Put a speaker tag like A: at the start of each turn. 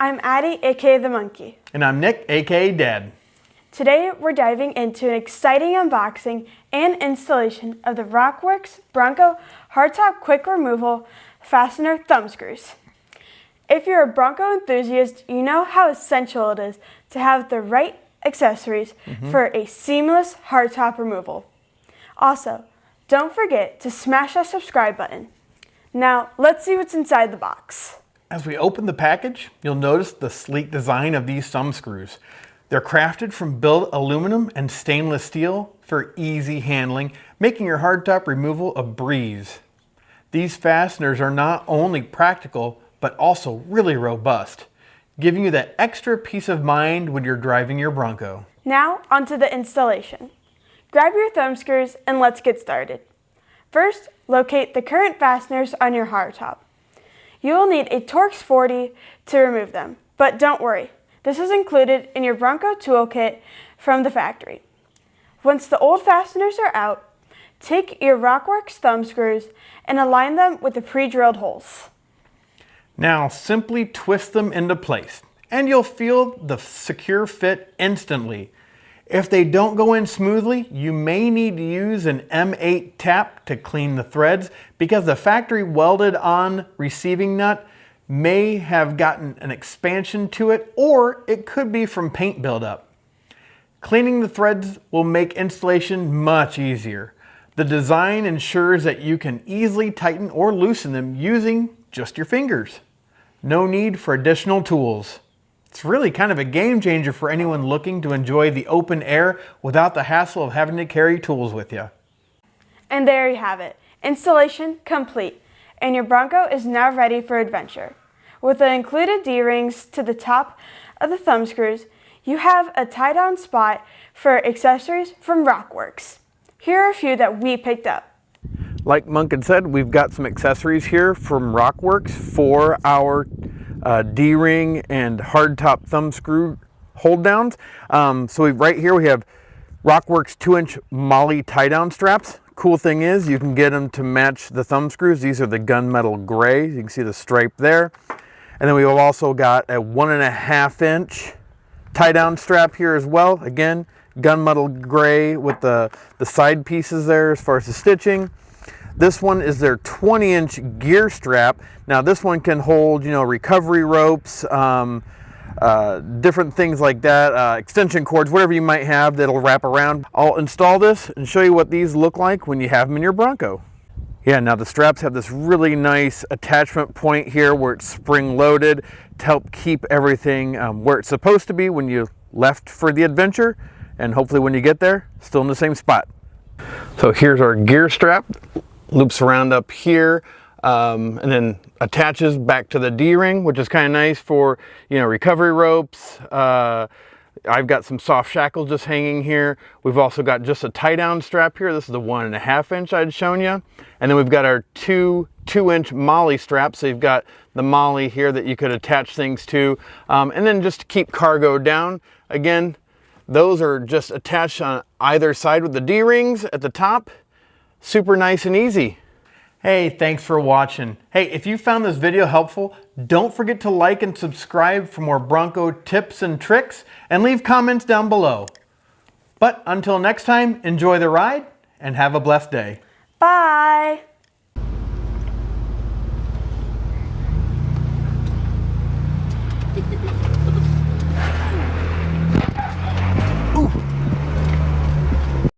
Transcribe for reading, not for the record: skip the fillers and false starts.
A: I'm Addie, aka The Monkey.
B: And I'm Nick, aka Dad.
A: Today we're diving into an exciting unboxing and installation of the Rockworkx Bronco hardtop quick removal fastener thumb screws. If you're a Bronco enthusiast, you know how essential it is to have the right accessories for a seamless hardtop removal. Also, don't forget to smash that subscribe button. Now, let's see what's inside the box.
B: As we open the package, you'll notice the sleek design of these thumb screws. They're crafted from billet aluminum and stainless steel for easy handling, making your hardtop removal a breeze. These fasteners are not only practical, but also really robust, giving you that extra peace of mind when you're driving your Bronco.
A: Now, onto the installation. Grab your thumb screws and let's get started. First, locate the current fasteners on your hardtop. You will need a Torx 40 to remove them, but don't worry, this is included in your Bronco toolkit from the factory. Once the old fasteners are out, take your Rockworkx thumb screws and align them with the pre-drilled holes.
B: Now simply twist them into place and you'll feel the secure fit instantly. If they don't go in smoothly, you may need to use an M8 tap to clean the threads because the factory welded on receiving nut may have gotten an expansion to it, or it could be from paint buildup. Cleaning the threads will make installation much easier. The design ensures that you can easily tighten or loosen them using just your fingers. No need for additional tools. It's really kind of a game changer for anyone looking to enjoy the open air without the hassle of having to carry tools with you.
A: And there you have it. Installation complete. And your Bronco is now ready for adventure. With the included D-rings to the top of the thumb screws, you have a tie-down spot for accessories from Rockworkx. Here are a few that we picked up.
B: Like Monk had said, we've got some accessories here from Rockworkx for our D-ring and hardtop thumb screw hold downs. Right here we have Rockworkx 2-inch Molly tie-down straps. Cool thing is you can get them to match the thumb screws. These are the gunmetal gray. You can see the stripe there. And then we've also got a 1.5-inch tie-down strap here as well. Again, gunmetal gray with the side pieces there as far as the stitching. This one is their 20-inch gear strap. Now this one can hold, recovery ropes, different things like that, extension cords, whatever you might have that'll wrap around. I'll install this and show you what these look like when you have them in your Bronco. Yeah, now the straps have this really nice attachment point here where it's spring-loaded to help keep everything where it's supposed to be when you left for the adventure, and hopefully when you get there, still in the same spot. So here's our gear strap. Loops around up here and then attaches back to the D-ring, which is kind of nice for, recovery ropes. I've got some soft shackles just hanging here. We've also got just a tie-down strap here. This is the 1.5-inch I'd shown you. And then we've got our 2-inch Molly strap. So you've got the Molly here that you could attach things to. And then just to keep cargo down, again, those are just attached on either side with the D-rings at the top. Super nice and easy. Hey, thanks for watching. Hey, if you found this video helpful, don't forget to like and subscribe for more Bronco tips and tricks, and leave comments down below. But until next time, enjoy the ride and have a blessed day.
A: Bye.